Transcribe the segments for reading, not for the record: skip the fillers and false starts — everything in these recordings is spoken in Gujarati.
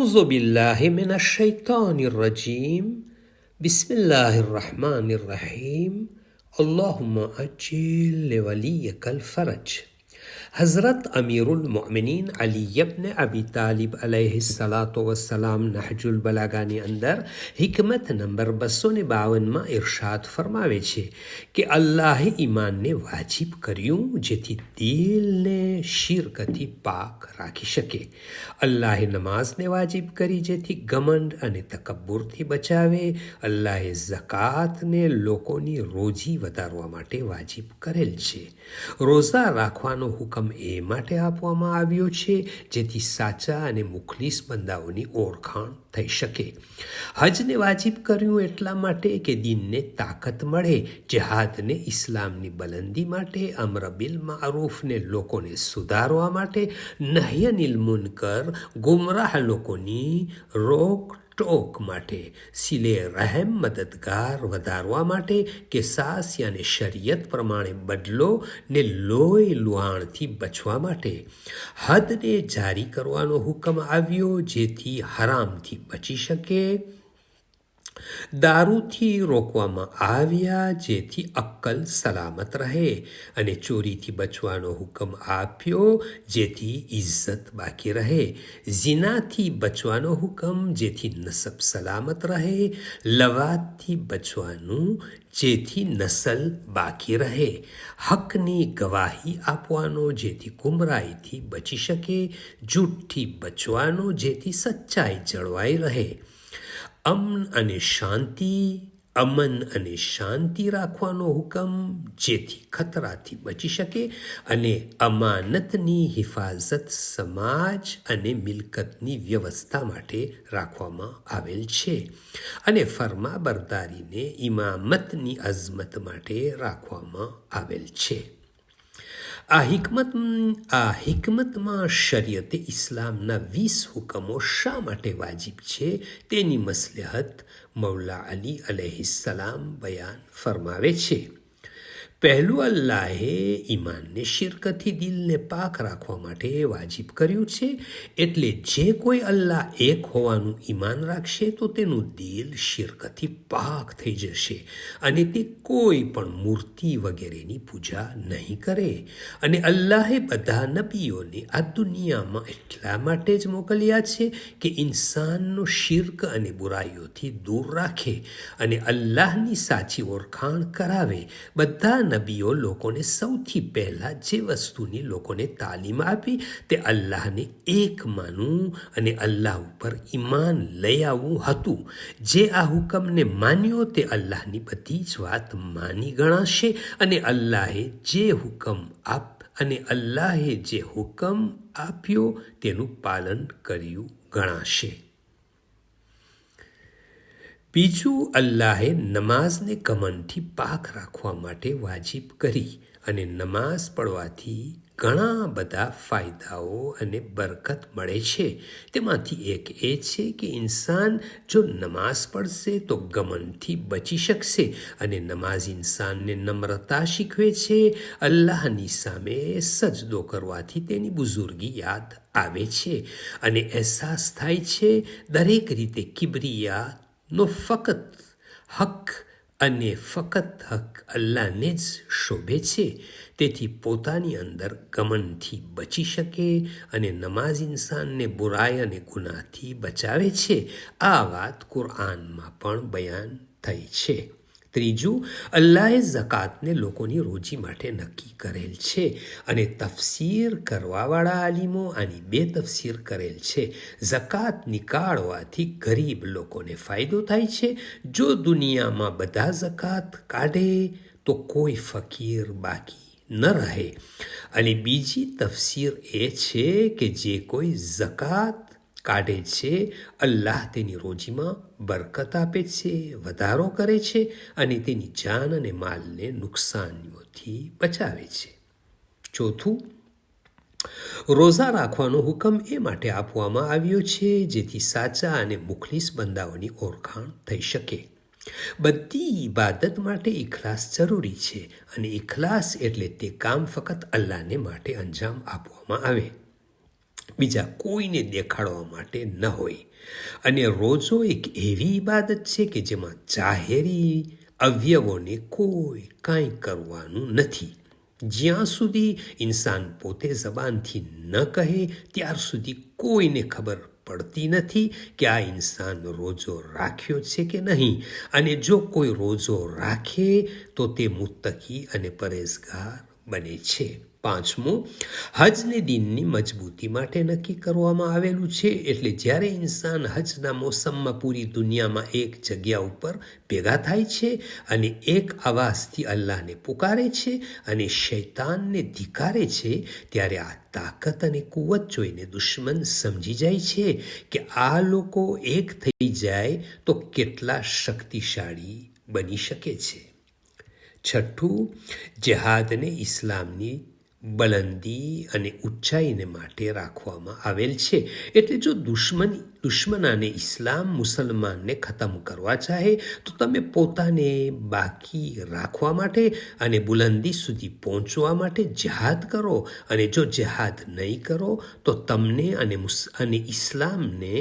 أعوذ بالله من الشيطان الرجيم بسم الله الرحمن الرحيم اللهم أجل لوليك الفرج हज़रत अमीरुल मोमिनीन अली इब्न अबी तालिब अलैहिस्सलातु वस्सलाम नहजुल बलागाની અંદર હિકમત નંબર 252માં ઇરશાદ ફરમાવે છે કે અલ્લાહે ઈમાનને વાજિબ કર્યું જેથી દિલને શિરકથી પાક રાખી શકે. અલ્લાહે નમાઝને વાજિબ કરી જેથી ગમંડ અને તકબ્બુરથી બચાવે. અલ્લાહે ઝકાતને લોકોની રોજી વધારવા માટે વાજિબ કરેલ છે. રોઝા રાખવાનો હુકમ એ માટે આપવામાં આવ્યો છે જેથી સાચા અને મુખલિસ બંદાઓની ઓળખાણ થઈ શકે. હજને વાજિબ કર્યું એટલા માટે કે દીનને તાકાત મળે, જિહાદને ઇસ્લામની બલંદી માટે, અમ્ર બિલ મારૂફને લોકોને સુધારવા માટે, નહ્ય અનિલ મુનકર ગુમરાહ લોકોની રોકટોક માટે, સિલે રહેમ મદદગાર વધારવા માટે, કેસાસ યાને શરીયત પ્રમાણે બદલો ને લોહી લુહાણથી બચવા માટે. હદને જારી કરવાનો હુકમ આવ્યો જેથી હરામથી બચી શકે. દારૂથી રોકવામાં આવ્યા જેથી અક્કલ સલામત રહે, અને ચોરીથી બચવાનો હુકમ આપ્યો જેથી ઇજ્જત બાકી રહે. ઝિનાથી બચવાનો હુકમ જેથી નસબ સલામત રહે. લવાતથી બચવાનું જેથી નસલ બાકી રહે. હકની ગવાહી આપવાનો જેથી ગુમરાહીથી બચી શકે. જૂઠથી બચવાનો જેથી સચ્ચાઈ જળવાઈ રહે. અમન અને શાંતિ રાખવાનો હુકમ જેથી ખતરાથી બચી શકે, અને અમાનતની હિફાજત સમાજ અને મિલકતની વ્યવસ્થા માટે રાખવામાં આવેલ છે, અને ફરમાબરદારીને ઇમામતની અઝમત માટે રાખવામાં આવેલ છે. આ હિકમતમાં શરીયતે ઇસ્લામના 20 હુકમો શા માટે વાજિબ છે તેની મસલહત મૌલા અલી અલૈહિસ્સલામ બયાન ફરમાવે છે. પહેલું, અલ્લાહે ઈમાનને શિરકથી દિલને પાક રાખવા માટે વાજિબ કર્યું છે. એટલે જે કોઈ અલ્લાહ એક હોવાનું ઈમાન રાખશે તો તેનું દિલ શિરકથી પાક થઈ જશે, અને તે કોઈ પણ મૂર્તિ વગેરેની પૂજા નહીં કરે. અને અલ્લાહે બધા નબીઓને આ દુનિયામાં એટલા માટે જ મોકલ્યા છે કે ઇન્સાનનો શિર્ક અને બુરાઈઓથી દૂર રાખે અને અલ્લાહની સાચી ઓળખાણ કરાવે. બધા નબીઓ લોકોને સૌથી પહેલાં જે વસ્તુની લોકોને તાલીમ આપી તે અલ્લાહને એક માનવું અને અલ્લાહ ઉપર ઈમાન લઈ આવવું હતું. જે આ હુકમને માન્યો તે અલ્લાહની બધી જ વાત માની ગણાશે, અને અલ્લાહે જે હુકમ આપ્યો તેનું પાલન કર્યું ગણાશે. બીજું, અલ્લાહે નમાઝને ગમનથી પાક રાખવા માટે વાજિબ કરી, અને નમાઝ પઢવાથી ઘણા બધા ફાયદાઓ અને બરકત મળે છે. તેમાંથી એક એ છે કે ઇન્સાન જો નમાઝ પઢશે તો ગમનથી બચી શકશે, અને નમાઝ ઇન્સાનને નમ્રતા શીખવે છે. અલ્લાહની સામે સજદો કરવાથી તેની બુઝુર્ગી યાદ આવે છે, અને અહેસાસ થાય છે દરેક રીતે કિબરિયાનો ફકત હક અલ્લાહને જ શોભે છે. તેથી પોતાની અંદર ગમનથી બચી શકે, અને નમાઝ ઇન્સાનને બુરાઈ અને ગુનાહથી બચાવે છે. આ વાત કુરઆનમાં પણ બયાન થઈ છે. ત્રીજું, અલ્લાહે ઝકાતને લોકોની રોજી માટે નક્કી કરેલ છે, અને તફસીર કરવાવાળા આલિમો આની 2 તફસીર કરેલ છે. ઝકાત નીકાળવાથી ગરીબ લોકોને ફાયદો થાય છે. જો દુનિયામાં બધા ઝકાત કાઢે તો કોઈ ફકીર બાકી ન રહે. અને બીજી તફસીર એ છે કે જે કોઈ ઝકાત કાઢે છે અલ્લાહ તેની રોજીમાં બરકત આપે છે, વધારો કરે છે, અને તેની જાન અને માલને નુકસાનીઓથી બચાવે છે. ચોથું, રોઝા રાખવાનો હુકમ એ માટે આપવામાં આવ્યો છે જેથી સાચા અને મુખલિસ બંદાઓની ઓળખાણ થઈ શકે. બધી ઇબાદત માટે ઇખલાસ જરૂરી છે, અને ઇખલાસ એટલે તે કામ ફક્ત અલ્લાહને માટે અંજામ આપવામાં આવે. બીજા કોઈને દેખાડવા માટે ન હોય. અને રોજો એક એવી ઇબાદત છે કે જેમાં જાહેરી અવયવોને કોઈ કાંઈ કરવાનું નથી. જ્યાં સુધી ઇન્સાન પોતે જબાનથી ન કહે ત્યાર સુધી કોઈને ખબર પડતી નથી કે આ ઇન્સાન રોજો રાખ્યો છે કે નહીં. અને જો કોઈ રોજો રાખે તો તે મુત્તકી અને પરેઝગાર બને છે. 5, હજને દિનની મજબૂતી માટે નક્કી કરવામાં આવેલું છે. એટલે જ્યારે ઇન્સાન હજના મોસમમાં પૂરી દુનિયામાં એક જગ્યા ઉપર ભેગા થાય છે અને એક અવાજથી અલ્લાહને પુકારે છે અને શૈતાનને ધિકારે છે, ત્યારે આ તાકાત અને કુવત જોઈને દુશ્મન સમજી જાય છે કે આ લોકો એક થઈ જાય તો કેટલા શક્તિશાળી બની શકે છે. 6, જેહાદને ઇસ્લામની બલંદી અને ઊંચાઈને માટે રાખવામાં આવેલ છે. એટલે જો દુશ્મનાને ઇસ્લામ મુસલમાનને ખતમ કરવા ચાહે તો તમે પોતાને બાકી રાખવા માટે અને બુલંદી સુધી પહોંચવા માટે જિહાદ કરો. અને જો જિહાદ નહીં કરો તો તમને અને ઇસ્લામને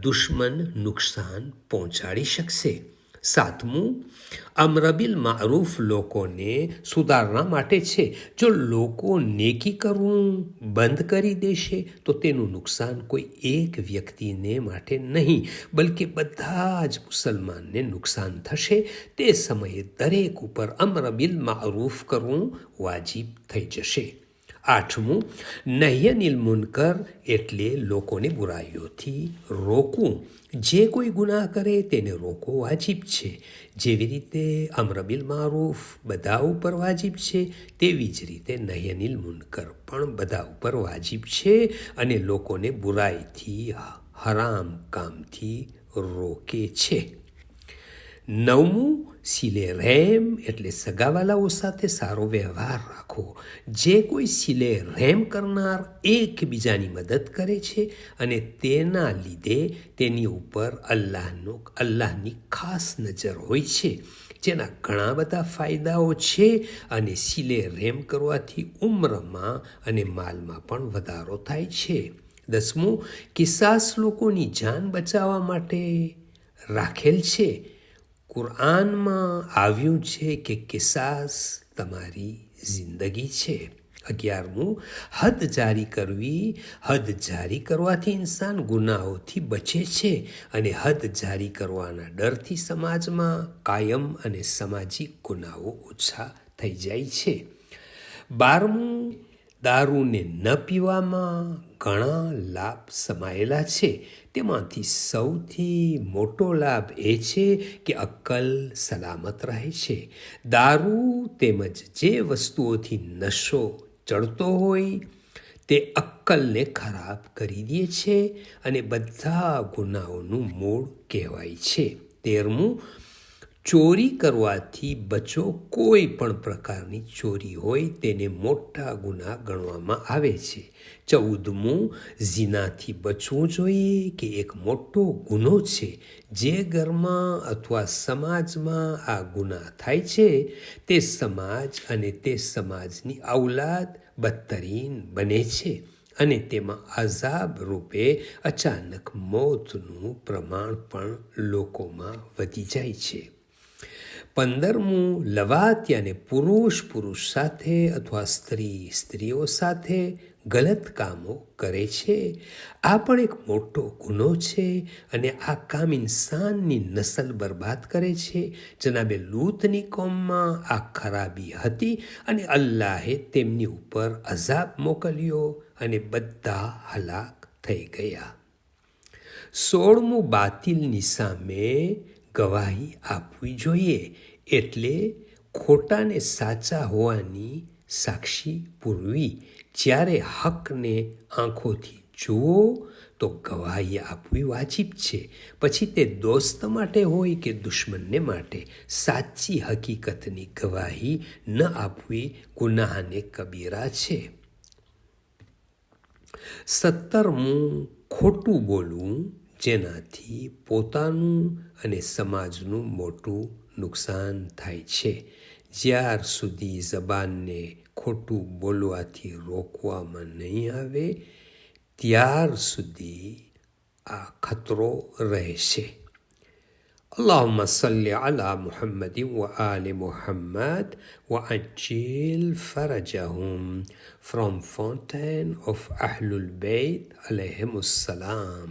દુશ્મન નુકસાન પહોંચાડી શકશે. 7, અમ્ર બિલ મારૂફ લોકોને સુધારણા માટે છે. જો લોકો નેકી કરવું બંધ કરી દેશે તો તેનું નુકસાન કોઈ એક વ્યક્તિને માટે નહીં, બલકે બધા જ મુસલમાનને નુકસાન થશે. તે સમયે દરેક ઉપર અમ્ર બિલ મારૂફ કરવું વાજિબ થઈ જશે. 8, નહ્યનિલ મુનકર એટલે લોકોને બુરાઈઓથી રોકવું. જે કોઈ ગુનાહ કરે તેને રોકવો વાજિબ છે. જેવી રીતે અમ્ર બિલ મારૂફ બધા ઉપર વાજિબ છે, તેવી જ રીતે નહ્યનિલ મુનકર પણ બધા ઉપર વાજિબ છે અને લોકોને બુરાઈથી, હરામ કામથી રોકે છે. 9, સિલે રહેમ એટલે સગાવાલાઓ સાથે સારો વ્યવહાર રાખો. જે કોઈ સિલે રહેમ કરનાર એકબીજાની મદદ કરે છે અને તેના લીધે તેની ઉપર અલ્લાહની ખાસ નજર હોય છે, જેના ઘણા બધા ફાયદાઓ છે. અને સિલે રહેમ કરવાથી ઉંમરમાં અને માલમાં પણ વધારો થાય છે. 10, કિસાસ લોકોની જાન બચાવવા માટે રાખેલ છે. કુરઆનમાં આવ્યું છે કે કિસાસ તમારી જિંદગી છે. 11, હદ જારી કરવી. હદ જારી કરવાથી ઇન્સાન ગુનાહોથી બચે છે અને હદ જારી કરવાના ડરથી સમાજમાં કાયમ અને સામાજિક ગુનાહો ઓછા થઈ જાય છે. 12, દારૂને ન પીવામાં ઘણા લાભ સમાયેલા છે. તેમાંથી સૌથી મોટો લાભ એ છે કે અક્કલ સલામત રહે છે. દારૂ તેમજ જે વસ્તુઓથી નશો ચડતો હોય તે અક્કલને ખરાબ કરી દે છે અને બધા ગુનાહોનું મૂળ કહેવાય છે. 13, ચોરી કરવાથી બચો. કોઈ પણ પ્રકારની ચોરી હોય તેને મોટા ગુનાહ ગણવામાં આવે છે. 14, ઝિનાથી બચવું જોઈએ કે એક મોટો ગુનો છે. જે ઘરમાં અથવા સમાજમાં આ ગુનાહ થાય છે તે સમાજ અને તે સમાજની ઔલાદ બદતરીન બને છે અને તેમાં અઝાબ રૂપે અચાનક મોતનું પ્રમાણ પણ લોકોમાં વધી જાય છે. 15, લવાત યાને પુરુષ સાથે અથવા સ્ત્રીઓ સાથે ગલત કામો કરે છે. આ પણ એક મોટો ગુનો છે અને આ કામ ઇન્સાનની નસલ બરબાદ કરે છે. જનાબે લૂતની કોમમાં આ ખરાબી હતી અને અલ્લાહે તેમની ઉપર અઝાબ મોકલ્યો અને બધા હલાક થઈ ગયા. 16, બાતિલની સામે ગવાહી આપવી જોઈએ. એટલે ખોટાને સાચા હોવાની સાક્ષી પૂરવી. જ્યારે હકને આંખોથી જુઓ તો ગવાહી આપવી વાજિબ છે. પછી તે દોસ્ત માટે હોય કે દુશ્મનને માટે. સાચી હકીકતની ગવાહી ન આપવી ગુનાહને કબીરા છે. 17, ખોટું બોલવું, જેનાથી પોતાનું અને સમાજનું મોટું નુકસાન થાય છે. જ્યાર સુધી જબાનને ખોટું બોલવાથી રોકવામાં નહીં આવે ત્યાર સુધી આ ખતરો રહેશે. اللهم صل على محمد وآل محمد وعجل فرجهم. From Fountain of Ahlul Bayt alayhim salam.